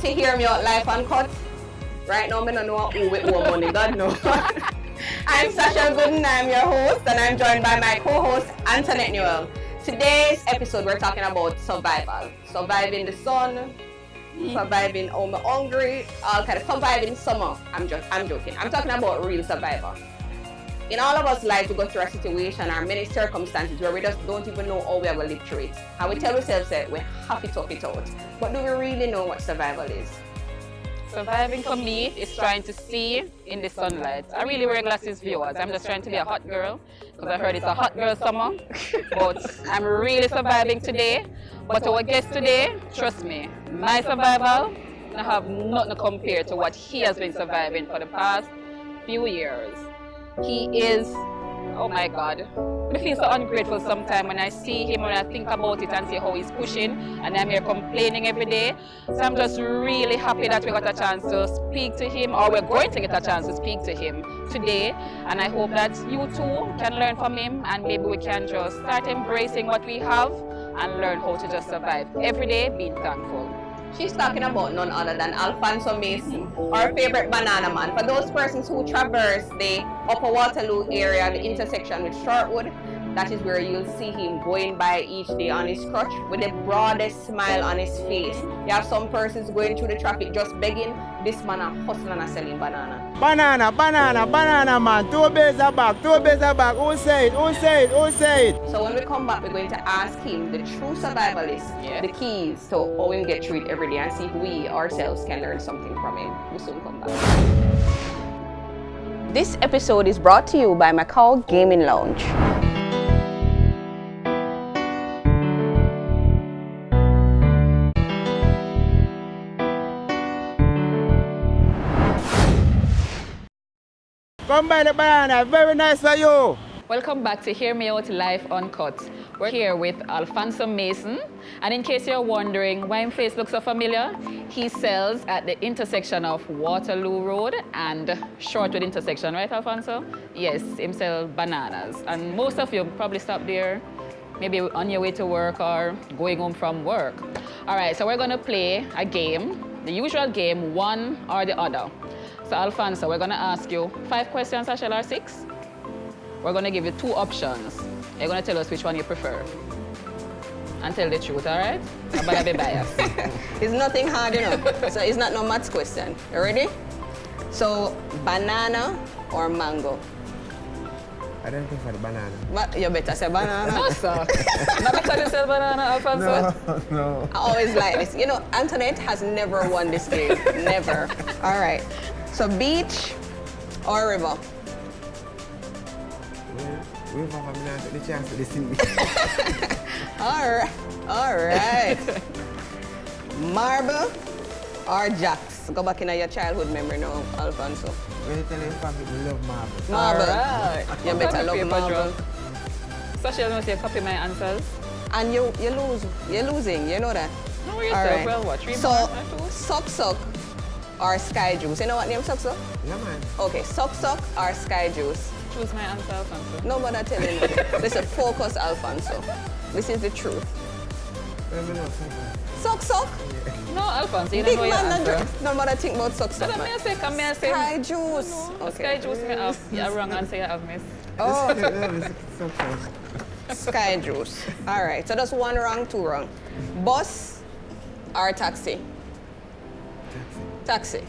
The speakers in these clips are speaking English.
to Hear Me Out Life Uncut. Right now, I don't know who with more money, God knows. I'm Sasha Gooden, I'm your host, and I'm joined by my co-host, Antoinette Newell. Today's episode, we're talking about survival. Surviving the sun, surviving home hungry, all kind of surviving summer. I'm joking. I'm talking about real survival. In all of us lives, we go through a situation or many circumstances where we just don't even know how we are going to live through it. And we tell ourselves that we have to tough it out. But do we really know what survival is? Surviving for me is trying to see in the sunlight. I really wear glasses, viewers. I'm just trying to be a hot girl because I heard it's a hot girl summer. But I'm really surviving today. But our guest today, trust me, my survival, I have nothing to compare to what he has been surviving for the past few years. He is, oh my God, I feel so ungrateful sometimes when I see him, when I think about it and see how he's pushing, and I'm here complaining every day. So I'm just really happy that we got a chance to speak to him, or we're going to get a chance to speak to him today. And I hope that you too can learn from him, and maybe we can just start embracing what we have and learn how to just survive every day being thankful. She's talking about none other than Alfonso Mason, our favorite banana man. For those persons who traverse the Upper Waterloo area, the intersection with Shortwood, that is where you'll see him going by each day on his crutch with the broadest smile on his face. You have some persons going through the traffic just begging. This man are hustling and selling banana. Banana man. 2 days back. Who say it? So when we come back, we're going to ask him, the true survivalist, the keys to how we get through it every day and see if we ourselves can learn something from him. We'll soon come back. This episode is brought to you by Macau Gaming Lounge. Come by the banana, very nice for you. Welcome back to Hear Me Out Live Uncut. We're here with Alfonso Mason, and in case you're wondering why his face looks so familiar, he sells at the intersection of Waterloo Road and Shortwood intersection, right, Alfonso? Yes, he sells bananas, and most of you probably stop there, maybe on your way to work or going home from work. All right, so we're gonna play a game, the usual game, one or the other. So Alfonso, we're gonna ask you 5 questions, Ashel, or 6? We're gonna give you 2 options. You're gonna tell us which one you prefer. And tell the truth, all right? I'm gonna be biased. It's nothing hard, you know. So it's not no maths question. You ready? So, banana or mango? I don't prefer the banana. But you better say banana. No, sir. Not because you sell banana, Alfonso. No. I always like this. You know, Antoinette has never won this game. Never. All right. So, beach or river? River, I'm not get the chance to see. All right. Marble or jacks? Go back in your childhood memory now, Alfonso. When you tell your family you love marble. Marble. All right. You better love marble. Sasha, must you copy my answers? And you're losing, you know that? No, yourself. All right. Well, what? 3 So, more? suck or sky juice? You know what name suck? Yeah, man. Okay, suck or sky juice? Choose my answer, Alfonso. Nobody telling you. Listen, focus, Alfonso. This is the truth. Let me know. Suck. No, Alfonso, you Big don't know your man, answer. nobody think about suck. Come man. here, say. Sky juice. No, Okay. Sky juice, me have. Yeah, wrong answer, you have miss. Oh, So close. sky juice. All right, so that's 1 wrong, 2 wrong. Bus or taxi? Taxi.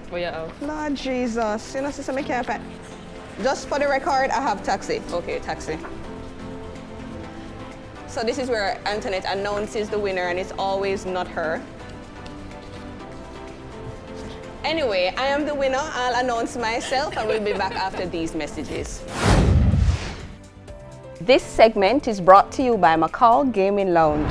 What you have? Lord Jesus, you know, sister, me can't find. Just for the record, I have taxi. Okay, taxi. So this is where Antoinette announces the winner, and it's always not her. Anyway, I am the winner. I'll announce myself, and we'll be back after these messages. This segment is brought to you by Macau Gaming Lounge.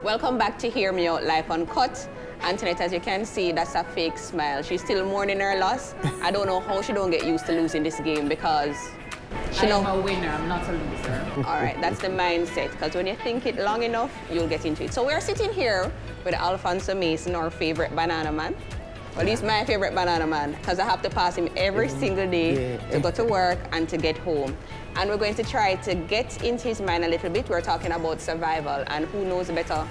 Welcome back to Hear Me Out Live Uncut. Antoinette, as you can see, that's a fake smile. She's still mourning her loss. I don't know how she don't get used to losing this game because I'm a winner, I'm not a loser. All right, that's the mindset, because when you think it long enough, you'll get into it. So we're sitting here with Alfonso Mason, our favorite banana man. Well, he's my favorite banana man because I have to pass him every single day to go to work and to get home. And we're going to try to get into his mind a little bit. We're talking about survival, and who knows better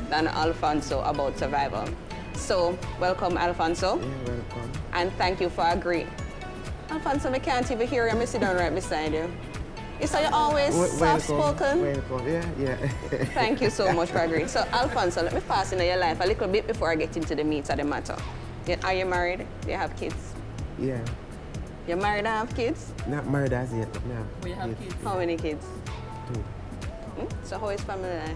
than Alfonso about survival. So, welcome, Alfonso. Yeah, welcome. And thank you for agreeing. Alfonso, I can't even hear you. I'm sitting down right beside you. You say you're always soft-spoken. Welcome, yeah. Thank you so much for agreeing. So, Alfonso, let me pass into your life a little bit before I get into the meat of the matter. Are you married? Do you have kids? Yeah. You're married and have kids? Not married as yet, but now. We have kids. How many kids? 2. So, how is family life?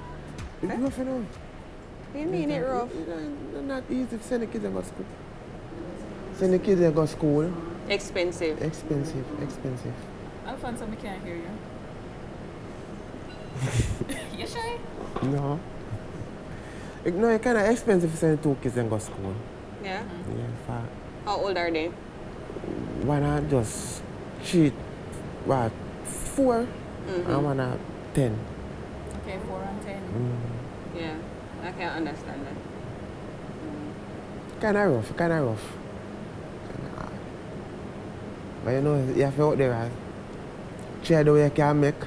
It's rough, you know. What do you mean it rough? It's not easy to send the kids to go school. Send the kids to go school. Expensive. Expensive. Alfonso, I can't hear you. You shy? No. No, it's kind of expensive to send 2 kids and go school. Yeah? Yeah, in fact. How old are they? One are just 4, and one are 10. Okay, 4 and 10. Yeah, I can't understand that. Kind of rough. Kind of hard. But you know, you have to out there and try the way you can make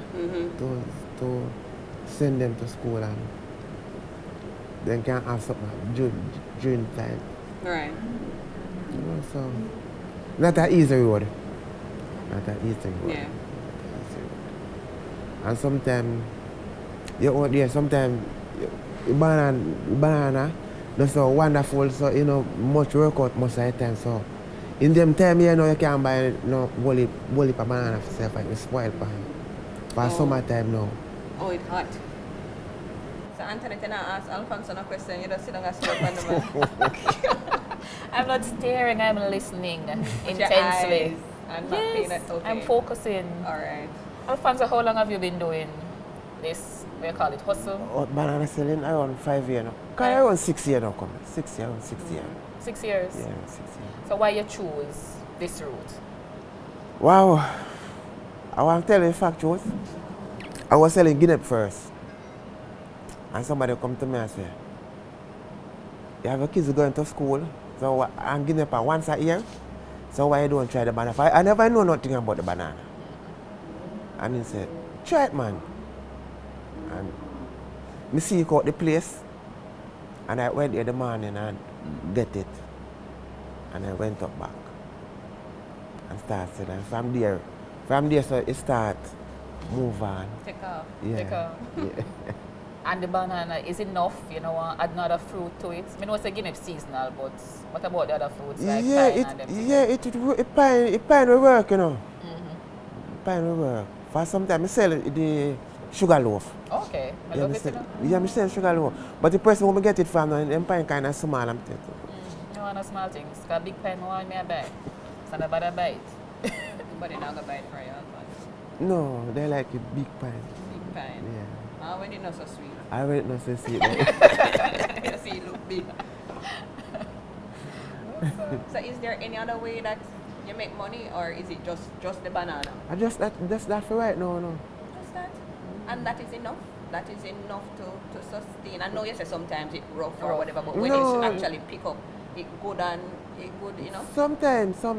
to send them to school and then can have something during time. Right. You know, so not an easy road. Yeah. And sometimes you're out there, sometimes banana that's so wonderful, so you know, much work out most of the time. So in them time, you know, you can't buy no whole banana for yourself and you spoil for him. For summertime now. Oh, it's hot. So Anthony, can I ask Alfonso a question? You just sit down and smoke on the man. I'm not staring, I'm listening With intensely. your eyes and not paying Yes, it, okay. I'm focusing. All right. Alfonso, how long have you been doing this, what you call it, hustle? Banana selling around 5 years now. Around 6 years now, come. 6 years, around 6 years. 6 years? Yeah, 6 years. So why you choose this route? Wow. I want to tell you the fact, truth. I was selling Guinea first. And somebody come to me and say, you have your kids going to school, so I'm Guinea once a year, so why you don't try the banana? I never know nothing about the banana. And he said, try it, man. And I seek out the place, and I went there the morning and get it. And I went up back and started selling. And from there, so it start move on. Take off. Yeah. Take off. Yeah. And the banana is enough, you know, add another fruit to it. I know it's a Guinea seasonal, but what about the other fruits like pine and them things? Pine will work, you know. Pine will work. For sometimes I sell the sugar loaf. Okay, I love it, you know. Yeah, I sell sugar loaf. But the person who get it from, them pine kind of small. I'm telling you. No, no small things. Because big pine one me I buy. So I better buy it. But they're not going to buy it for you, Alfonso. No, they like a big pine. Big pine. Yeah. When it's not so sweet. I wait not to see it. You see, it look big. So is there any other way that you make money, or is it just the banana? I just that for right now, no. Just that? And that is enough? That is enough to sustain? I know you say sometimes it's rough or whatever, but when No. you actually pick up, it good, you know? Sometimes. Yeah.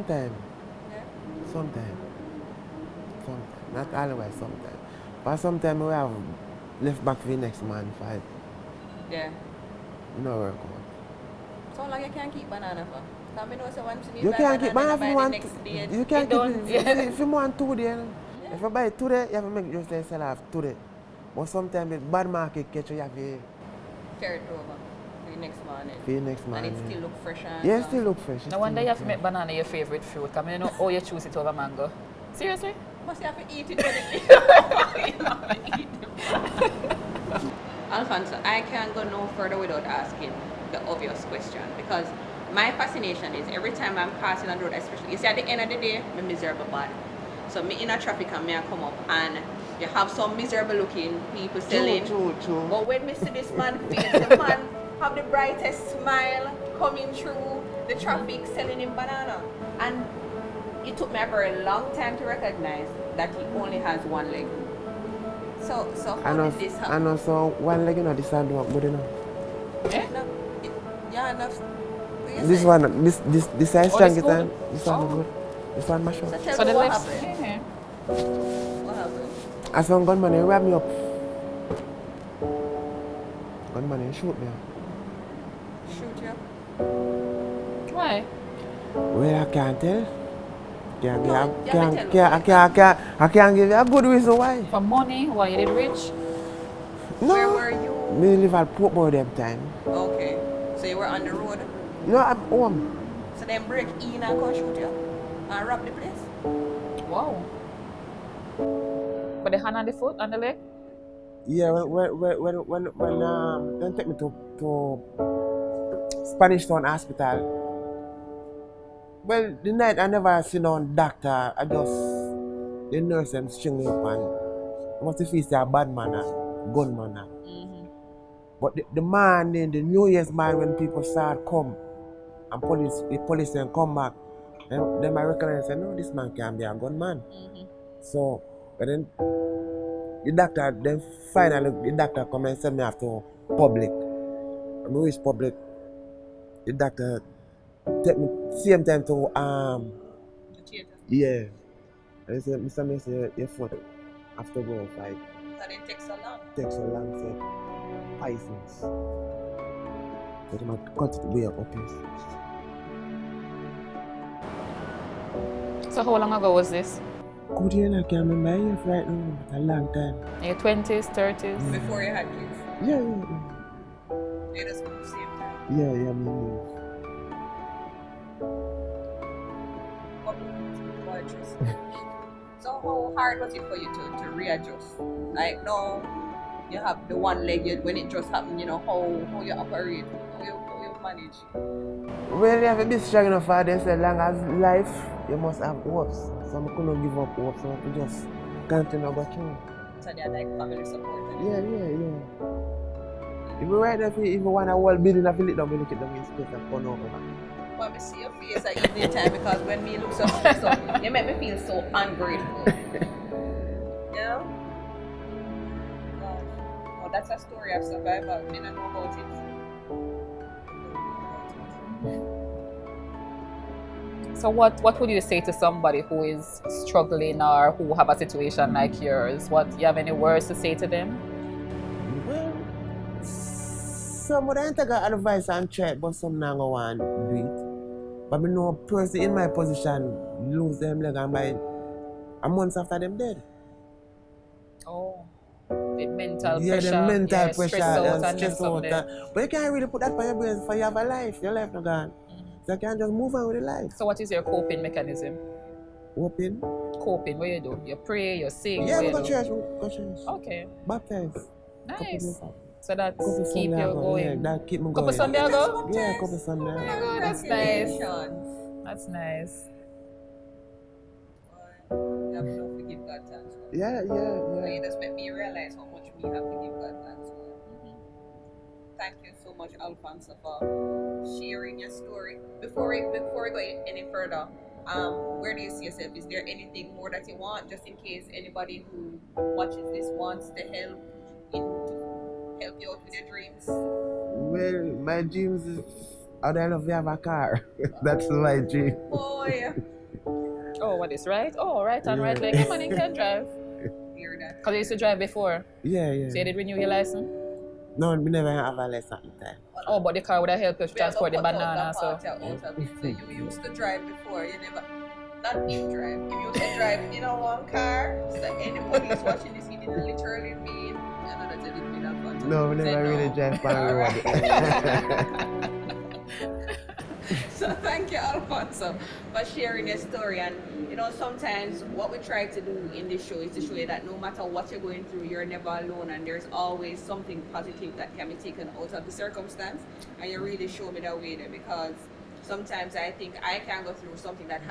Sometimes. Not always, sometimes. But sometimes we have left back for the next man for Yeah. no work out. So how long you can keep banana for? Because I know so once you You buy can't keep banana by if you the want. next day. You can't keep don't- it if you want 2 days. If you buy it today, you have to make just say sell off today. But sometimes the bad market catch you have to Carry it over for the next morning. for the next man. And it still look fresh and Yeah, it still look fresh. No wonder you have to make banana your favorite fruit. Because I know how you choose it over mango. Seriously? Must you have to eat it when you eat it. Alfonso, I can't go no further without asking the obvious question, because my fascination is every time I'm passing on the road, especially, you see at the end of the day, I'm miserable bad. So me in a traffic and me I come up and you have some miserable looking people selling. True. But when me see this man face, the man have the brightest smile coming through the traffic selling him banana. And it took me a very long time to recognize that he only has one leg. So how did this happen? I know, so one leg, you know, this side don't good enough. Yeah, enough. you This say? one, this is Oh, this strong good? time. This one Oh. good. This one mash So up. tell So me the what left. happened. Yeah. What happened? I saw gunman, he rob me up. Gunman, he shoot me. Shoot you? Why? Well, I can't tell. Can't, No, can't, you can't, haven't can't, tell me. I can't give you a good reason why. For money? Why you did rich? No. Where were you? Me live at Portmore them time. Okay. So you were on the road. No, I'm home. So then break in and come shoot you and rob the place. Wow. For the hand and the foot and the leg? Yeah, when they take me to Spanish Town Hospital. Well, the night I never see no doctor. I just the nurse them string me up and I must feel say a bad man and gunman. But the man, the New Year's man, when people start come and the police then come back, then I recognize and say, no, this man can't be a gunman. So, but then the doctor, then finally the doctor come and send me off to public. When we reach public, the doctor take me same time to The theater. yeah. And he said, Mr. Mason, your foot have to go like So then take so long. takes so long, said Pisces. So they might cut it way up here. So how long ago was this? Good year, I can't remember years right now, but a long time. In your 20s, 30s? Before you had kids. Yeah. You just moved same time. Yeah, me. So how hard was it for you to readjust? Like now you have the one leg when it just happened, you know, how you operate, how you manage. Well, you have to be strong enough for this. As long as life, you must have hopes. So I couldn't give up hope, so I could just continue to go through. So they're like family support. Yeah. If you right there, if you want a whole building, I feel it down, we look at them in space and turn over. When me see your face at evening time, because when me look so stressed up, you make me feel so ungrateful. You know? Oh, that's a story of survival. Me don't know about it. So what would you say to somebody who is struggling or who have a situation like yours? You have any words to say to them? Well, some would take advice and try it, but some not want to do it. But I know a person in my position lose them leg and by a month after them dead. Oh, the mental Yeah, pressure. the mental pressure stress out and and stress out. But you can't really put that on your brain for you have a life. Your life not gone. So you can't just move on with your life. So what is your coping mechanism? Open. Coping, what you do? You pray, you sing, Yeah, what we you go do? church. Okay, Baptize. nice. So that Couple keep Sunday you ago. going. Yeah, that keep me going. Couple Sunday ago? Yeah, couple Sunday ago. Oh, that's nice. Congratulations. That's nice. You have enough to give God thanks for. Yeah. So you just make me realize how much we have to give God thanks for. Thank you so much, Alfonso, for sharing your story. Before we go any further, where do you see yourself? Is there anything more that you want, just in case anybody who watches this wants to help you out with your dreams? Well, my dreams is I'd love to have a car. That's my dream. Boy, Oh, what is right? Oh, right and right leg. Come on, you can drive. hear that. Because you used to drive before. Yeah. So you did renew your license? No, we never have a lesson at the time. Oh, but the car would have helped you to transport the banana. So So you used to drive before, you never. Not you drive. If you used to drive in a one car, so anybody who's watching this, he didn't literally mean. I know that you didn't mean Alfonso. No, we never really drive for the road. So thank you, Alfonso, for sharing your story. And sometimes what we try to do in this show is to show you that no matter what you're going through, you're never alone, and there's always something positive that can be taken out of the circumstance. And you really show me that way there, because sometimes I think I can go through something that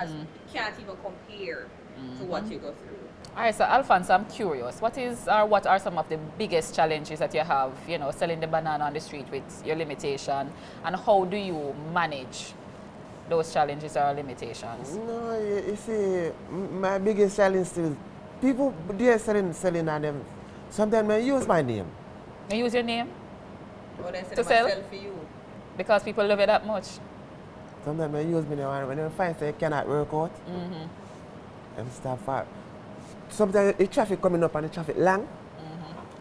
can't even compare to what you go through. all right, so Alfonso, I'm curious. What are some of the biggest challenges that you have, selling the banana on the street with your limitation, and how do you manage those challenges or limitations? No, you see, my biggest challenge is people they're selling on them. Sometimes I use my name. You use your name But I said To sell? myself for you. because people love it that much. Sometimes they use me now, when they find say you cannot work out, them start far. Sometimes the traffic coming up and the traffic long,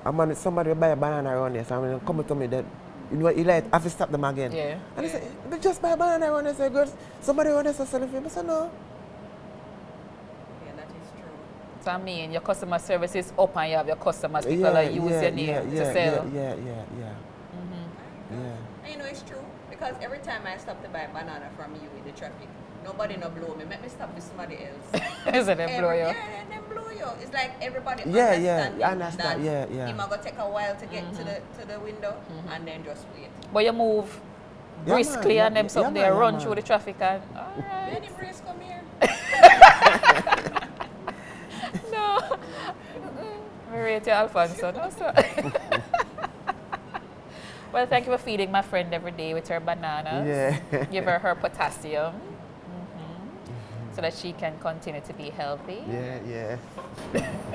and man, somebody will buy a banana around there, so when they come to me, then, you know, you like, have to stop them again. Yeah. And they say, they just buy a banana around there, say, good, somebody around there selling for you. I say, no. Yeah, that is true. So I mean, your customer service is up and you have your customers, people that use your name to sell. Yeah. And you know it's true because every time I stop to buy banana from you in the traffic, nobody no blow me. Make me stop with somebody else. Is it them blow you? Yeah, and then blow you. It's like everybody understand, understand. yeah. It might go take a while to get to the window and then just wait. But you move briskly and them something they run through the traffic and alright. Any breeze come here? No. I rate you Alfonso. No, sir. Well, thank you for feeding my friend every day with her bananas. Yeah. Give her potassium so that she can continue to be healthy. Yeah.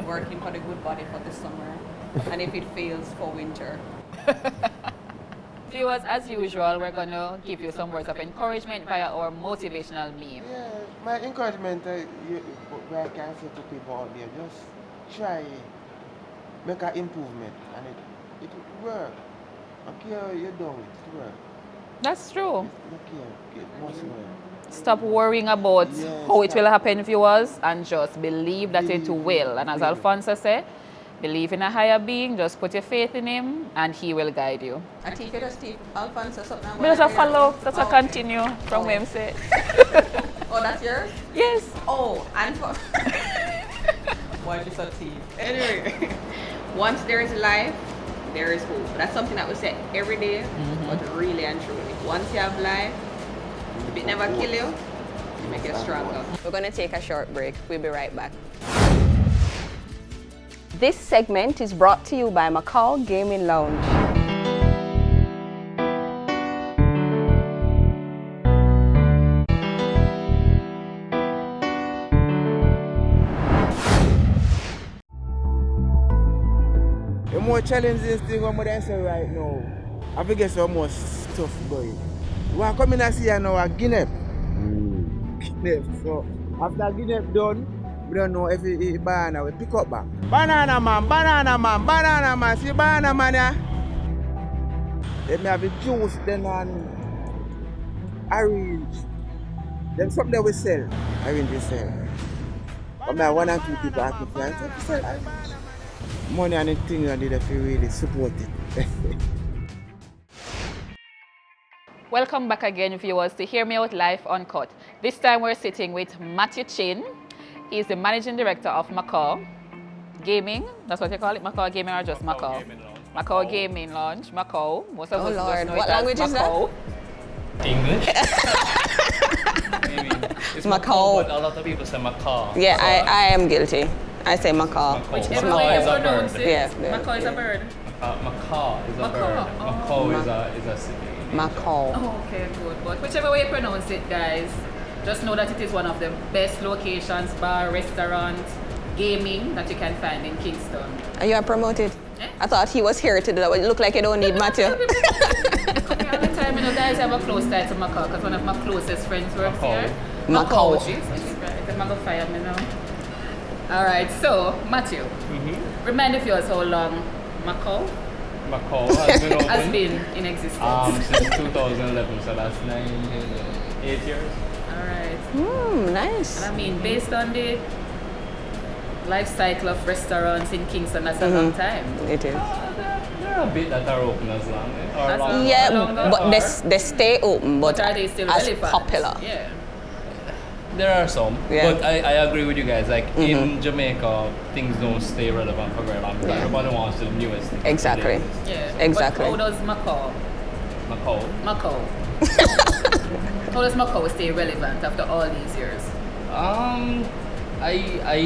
Working for the good body for the summer. And if it fails for winter. Viewers, as usual, we're going to give you some words of encouragement via our motivational meme. Yeah, my encouragement, what I can say to people out there, just try, make an improvement, and it will work. Okay, you don't, it work. That's true. Okay, it must work. Stop worrying about how it will happen, viewers, and just believe that it will. And as Alfonso said, believe in a higher being, just put your faith in him, and he will guide you. I think you just take Alfonso something. But that's a follow, that's a continue from where I'm saying. Oh, that's yours? Yes. Oh, and for... Why you so teeth? Anyway, once there is life, there is hope. That's something that we say every day, but really and truly. Once you have life, if it never kill you, you make you stronger. We're going to take a short break. We'll be right back. This segment is brought to you by Macau Gaming Lounge. The more challenging thing what I say right now, I forget so much stuff going. We are coming to see now a Guinea. So after Guinea done, we don't know if it's banana, we pick up back. Banana man, see banana man yeah? Then we have the juice, then orange. Then something that we sell, orange we sell. But I one and two people ask me, I sell orange. Money and the thing I did if you really support it. Welcome back again, viewers, to Hear Me Out Live Uncut. This time we're sitting with Matthew Chin. He's the managing director of Macau Gaming. That's what you call it, Macau Gaming or just Macau? Macau Gaming Lounge, Macau. Most of us just know what it as language Macau. is that? English. It's Macau. But a lot of people say Macaw. Yeah, I am guilty. I say Macau. Whichever Macaw way is you a pronounce bird. it. Yeah. Macaw is a bird. Macaw is a Macaw. bird. Oh. Macaw is a city. Macau. Oh, okay, good. But whichever way you pronounce it, guys, just know that it is one of the best locations, bar, restaurant, gaming that you can find in Kingston. Are you promoted? Eh? I thought he was here to do that. It look like you don't need Matthew. Come here all the time, you know, guys have a close tie to Macau because one of my closest friends works Macau. here. Macau. She's right. I'm gonna fire me now. All right, so Matthew, remind the viewers how long Macau Macaw has been open has been in existence. since 2011, so that's 8 years. All right. Nice. And I mean, based on the life cycle of restaurants in Kingston, that's a long time. It is. There are a bit that are open as long. Or That's longer. Yeah, longer but or- they stay open, but But are they still as relevant? popular. Yeah. There are some, Yeah. but I agree with you guys. Like in Jamaica, things don't stay relevant for very long because Yeah. everybody wants the newest thing. Exactly. Yeah. Exactly. But how does Macau? Macaw. How does Macau stay relevant after all these years? I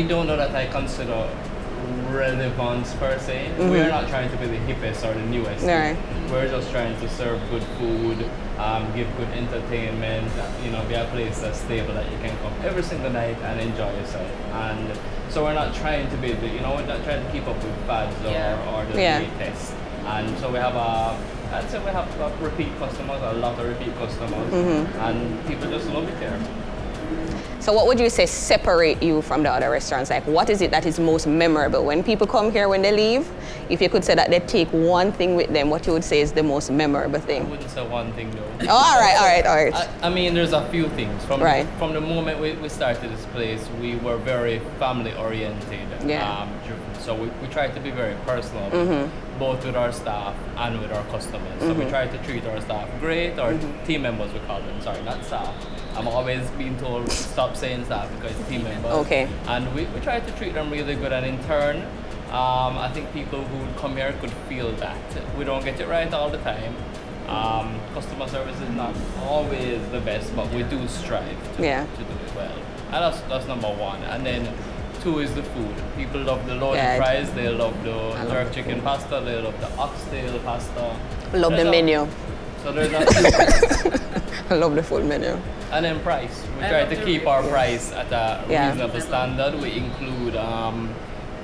don't know that I consider relevance per se. We're not trying to be the hippest or the newest. Right. We're just trying to serve good food, give good entertainment, be a place that's stable that you can come every single night and enjoy yourself. And so we're not trying to be we're not trying to keep up with fads or the Yeah. latest. And so we have a I'd say we have repeat customers, a lot of repeat customers, and people just love it here. So what would you say separate you from the other restaurants? Like, what is it that is most memorable? When people come here, when they leave, if you could say that they take one thing with them, what you would say is the most memorable I thing? wouldn't say one thing though. Oh, all right. I mean, there's a few things. Right. From the moment we started this place, we were very family oriented. Yeah. Driven. So we tried to be very personal, both with our staff and with our customers. So we tried to treat our staff great, or team members we call them, sorry, not staff. I'm always being told stop saying staff because it's team members. Okay. And we tried to treat them really good, and in turn, I think people who come here could feel that. We don't get it right all the time. Customer service is not always the best, but we do strive to do it well. And that's number one. And then two is the food. People love the loaded fries, they love the jerk chicken pasta, they love the oxtail pasta. Love the menu. So there's that. I love the full menu. And then price. We try to keep our price at a reasonable standard. We include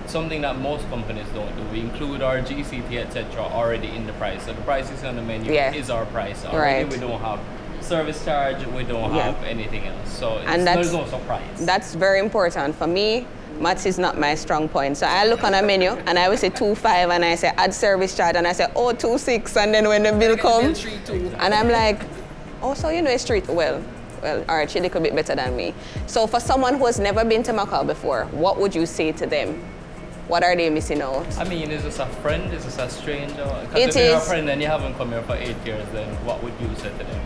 something that most companies don't do. We include our GCT, etc. already in the price. So the price is on the menu is our price already. Right. We don't have service charge, we don't have anything else. So there's no surprise. That's very important. For me, maths is not my strong point. So I look on a menu and I will say 2.5 and I say add service charge and I say 2.6, and then when the bill comes and I'm like, oh, so you know it's street well, all right, she's a little bit better than me. So for someone who has never been to Macau before, what would you say to them? What are they missing out? I mean, is this a friend? Is this a stranger? It if you're a friend and you haven't come here for 8 years, then what would you say to them?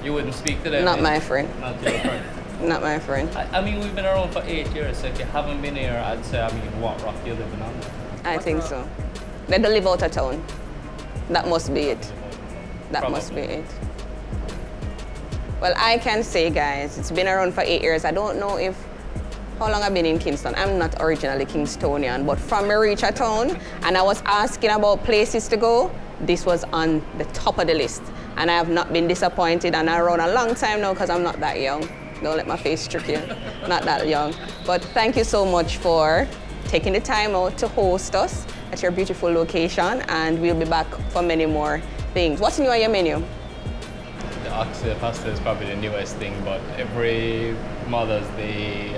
You wouldn't speak to them? Not my friend. Not your friend? Not my friend. I mean, we've been around for 8 years, so if you haven't been here, I'd say, what rock you're living on? I think so. They don't live out of town. That must be it. That must be it. Well, I can say, guys, it's been around for 8 years. I don't know how long I've been in Kingston. I'm not originally Kingstonian, but from me reach a town and I was asking about places to go, this was on the top of the list. And I have not been disappointed, and I'm around a long time now because I'm not that young. Don't let my face trick you. Not that young. But thank you so much for taking the time out to host us at your beautiful location, and we'll be back for many more things. What's new on your menu? The oxtail pasta is probably the newest thing, but every Mother's Day,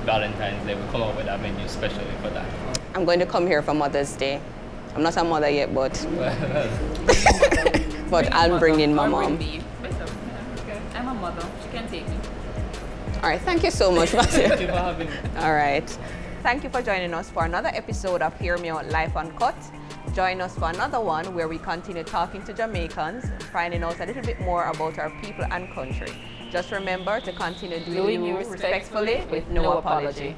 Valentine's Day, we come up with that menu especially for that. I'm going to come here for Mother's Day. I'm not a mother yet, but but I'll bring in my mom. I'm a mother. She can take me. All right, thank you so much, Matthew. Thank you for having me. All right. Thank you for joining us for another episode of Hear Me Out Life Uncut. Join us for another one where we continue talking to Jamaicans, finding out a little bit more about our people and country. Just remember to continue doing you respectfully with no apology.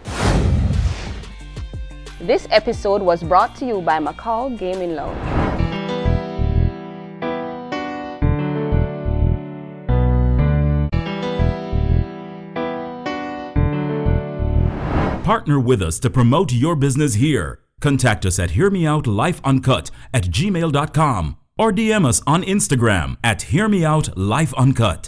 This episode was brought to you by Macau Gaming Lounge. Partner with us to promote your business here. Contact us at hearmeoutlifeuncut@gmail.com or DM us on Instagram at hearmeoutlifeuncut.